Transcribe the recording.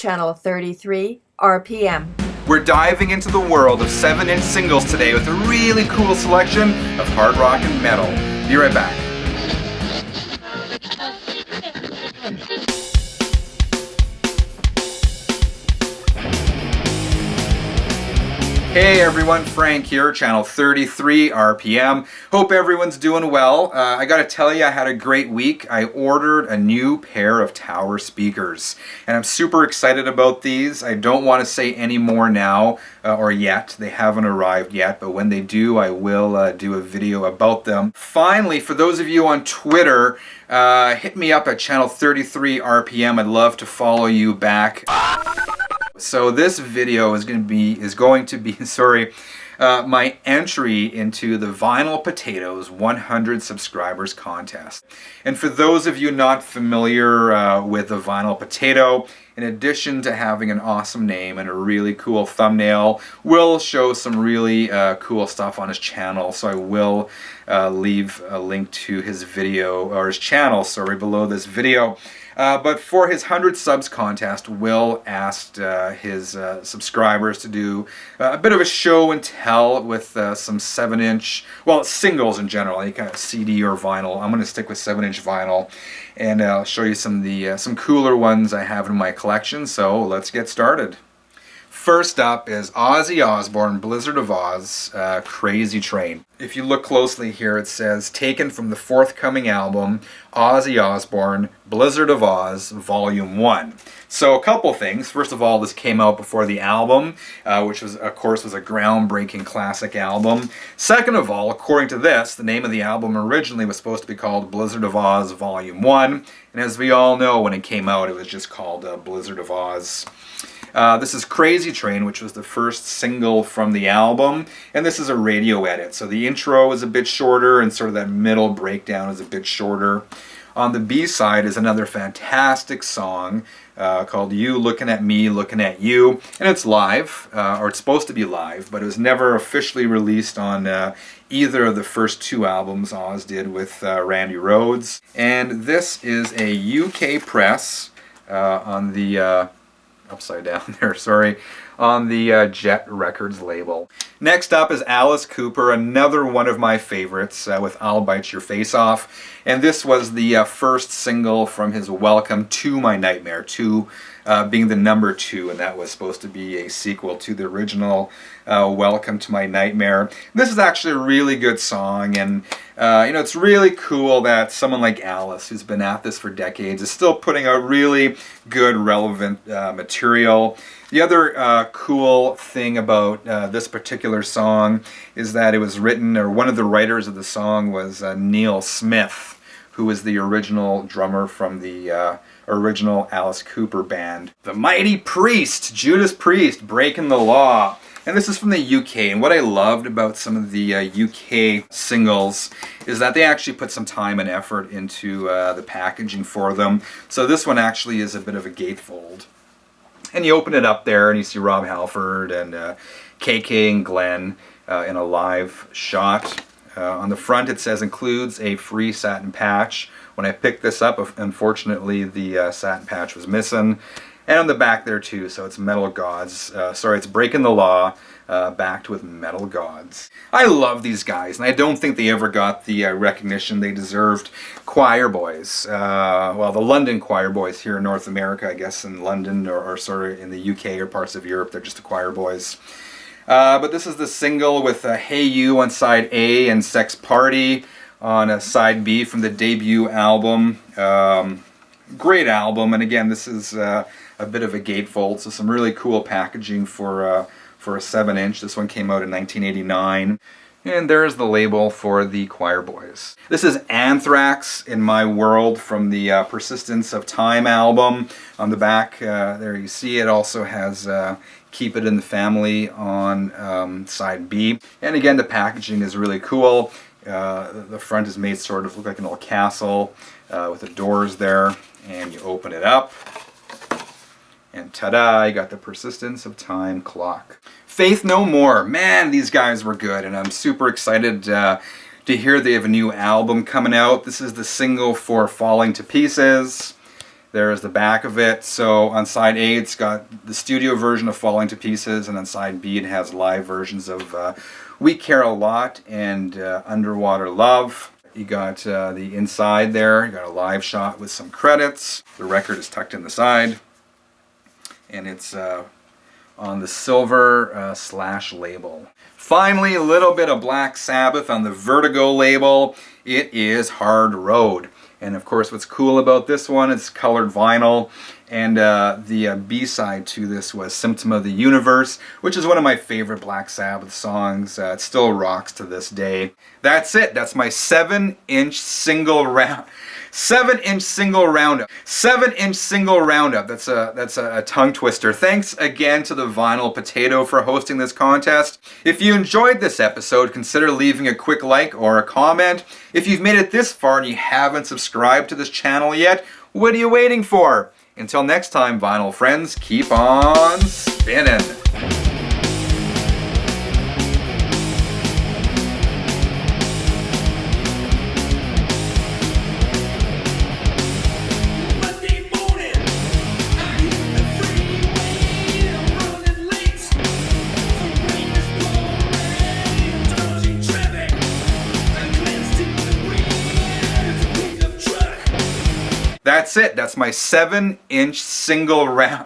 Channel 33 RPM. We're diving into the world of 7-inch singles today with a really cool selection of hard rock and metal. Be right back. Hey everyone, Frank here, Channel 33 RPM. Hope everyone's doing well. I gotta tell you, I had a great week. I ordered a new pair of tower speakers, and I'm super excited about these. I don't want to say any more now, or yet. They haven't arrived yet, but when they do, I will do a video about them. Finally, for those of you on Twitter, hit me up at Channel 33 RPM. I'd love to follow you back. So this video is going to be my entry into the Vinyl Potatoes 100 subscribers contest. And for those of you not familiar with the Vinyl Potato, in addition to having an awesome name and a really cool thumbnail, Will show some really cool stuff on his channel. So I will leave a link to his video, or his channel, sorry, below this video. But for his 100 subs contest, Will asked his subscribers to do a bit of a show and tell with some 7-inch, well, singles in general, like CD or vinyl. I'm going to stick with 7-inch vinyl, and I'll show you some of the some cooler ones I have in my collection. So let's get started. First up is Ozzy Osbourne, Blizzard of Oz, Crazy Train. If you look closely here, it says, taken from the forthcoming album, Ozzy Osbourne, Blizzard of Oz, Volume 1. So a couple things. First of all, this came out before the album, which was, of course, was a groundbreaking classic album. Second of all, according to this, the name of the album originally was supposed to be called Blizzard of Oz, Volume 1. And as we all know, when it came out, it was just called Blizzard of Oz. This is Crazy Train, which was the first single from the album, and this is a radio edit. So the intro is a bit shorter, and sort of that middle breakdown is a bit shorter. On the B-side is another fantastic song called You Looking at Me, Looking at You, and it's live, or it's supposed to be live, but it was never officially released on either of the first two albums Oz did with Randy Rhoads. And this is a UK press on the... upside down there, sorry, on the Jet Records label. Next up is Alice Cooper, another one of my favorites, with I'll Bite Your Face Off. And this was the first single from his Welcome to My Nightmare, 2 being the number 2, and that was supposed to be a sequel to the original Welcome to My Nightmare. This is actually a really good song, and you know, it's really cool that someone like Alice, who's been at this for decades, is still putting out really good, relevant material. The other cool thing about this particular song is that it was written, or one of the writers of the song was Neil Smith, who was the original drummer from the original Alice Cooper band. The Mighty Priest, Judas Priest, Breaking the Law. And this is from the UK, and what I loved about some of the UK singles is that they actually put some time and effort into the packaging for them. So this one actually is a bit of a gatefold. And you open it up there and you see Rob Halford and KK and Glenn in a live shot. On the front it says includes a free satin patch. When I picked this up, unfortunately the satin patch was missing. And on the back there too, so it's Metal Gods. Sorry, it's Breaking the Law, backed with Metal Gods. I love these guys, and I don't think they ever got the recognition they deserved. Quireboys, well, the London Quireboys here in North America, I guess in London, or sort of in the UK or parts of Europe, they're just the Quireboys. But this is the single with Hey You on side A and Sex Party on side B from the debut album. Great album, and again, this is a bit of a gatefold, so some really cool packaging for a 7-inch. This one came out in 1989. And there's the label for the Quireboys. This is Anthrax, In My World, from the Persistence of Time album. On the back, there you see it also has Keep It in the Family on side B. And again, the packaging is really cool. The front is made sort of look like an old castle with the doors there. And you open it up. And ta-da, you got the Persistence of Time clock. Faith No More. Man, these guys were good, and I'm super excited to hear they have a new album coming out. This is the single for Falling to Pieces. There's the back of it. So on side A, it's got the studio version of Falling to Pieces, and on side B, it has live versions of We Care a Lot and Underwater Love. You got the inside there. You got a live shot with some credits. The record is tucked in the side, and it's on the silver slash label. Finally, a little bit of Black Sabbath on the Vertigo label. It is Hard Road. And of course, what's cool about this one, it's colored vinyl. And the B-side to this was Symptom of the Universe, which is one of my favorite Black Sabbath songs. It still rocks to this day. That's it. That's my 7-inch single round. 7-inch single roundup. 7-inch single roundup. That's a tongue twister. Thanks again to the Vinyl Potato for hosting this contest. If you enjoyed this episode, consider leaving a quick like or a comment. If you've made it this far and you haven't subscribed to this channel yet, what are you waiting for? Until next time, vinyl friends, keep on spinning. That's it. That's my 7-inch single round.